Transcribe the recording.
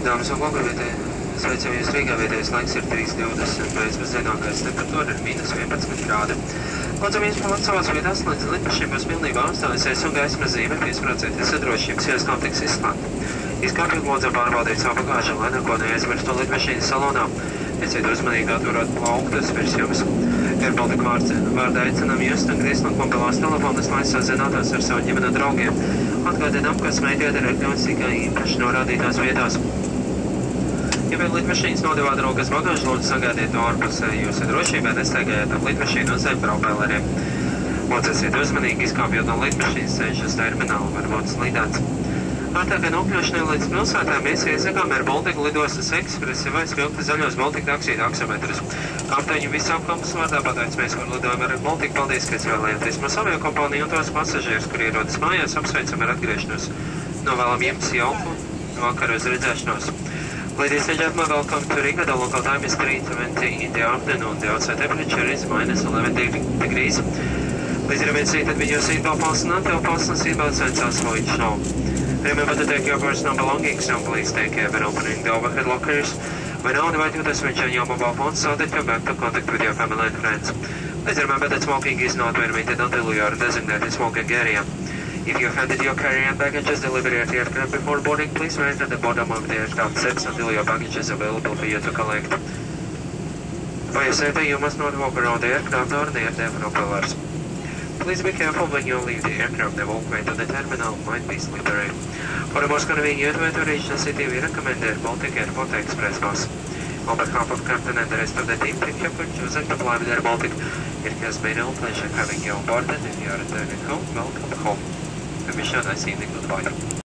Dāmas un kungi, sveicam jūs Rīgā, vietējais laiks ir 3:20 pēcpusdienā, gaisa temperatūra ir -11 grādi. Lūdzamies palikt savās vietās, līdz lidmašīna būs pilnībā apstājusies un gaismas zīme 5% sadrošības iestām tiks izslēgta. Izkāpjot lūdzam pārbaudīt savu bagāžu, lai neko neaizmirstu lidmašīnas salonā. Esiet uzmanīgi atturot plauktas virs jums. Air Baltica vārdā aicinām jūs un griezt no mobilās telefonas, lai sazinātos ar savu ģimeni un draugiem. Atgādinām, ka smēķēt ir atļauts tikai īpaši norādītās vietās. Ja vēl lidmašīnas nodevāt rokas bagāžu, lūdzu sagādiet to ārpusē jūsu drošībai, nestaigājiet ap lidmašīnu un zem propelleriem. Lūdzu, esiet uzmanīgi, izkāpjot no lidmašīnas ceļš uz terminālu, var būt slīdāts. Ārtākai nokļūšanai līdz pilsētām mēs iesakām Air Baltica lidostas ekspresi vai spilgti zaļos Baltica taksiju taksometrus. Kapteiņu visu apkalpas vārdā pateicamies par lidojumu ar Baltica. Paldies, ka izvēlējāties mūsu aviokompāniju un tos pasažierus, kuri ierodas mājās, apsveicam ar atgriešanos. Novēlam jums jauku vakaru uz redzēšanos. Ladies and gentlemen, welcome to Riga. The local time is 3:20 in the afternoon. The outside temperature is -11 degrees. Please remain seated with your seatbelt fastened until fasten seatbelt signs are switched on. Remember to take your personal belongings and please take care when opening the overhead lockers. We now invite you to switch on your mobile phone so that you're back to contact with your family and friends. Please remember that smoking is not permitted until you are designated smoking area. If you handed your carry-on baggages delivery at the aircraft before boarding, please wait at the bottom of the aircraft steps until your baggage is available for you to collect. For your safety, you must not walk around the aircraft or near the propellers. Please be careful when you leave the aircraft. The walkway to the terminal might be slippery. For the most convenient way to reach the city, we recommend Air Baltica Airport Express bus. On behalf of Captain and the rest of the team, thank you for choosing to fly with Air Baltica. It has been a pleasure having you on board, and if you are returning home, welcome home. We wish you a nice evening. Goodbye.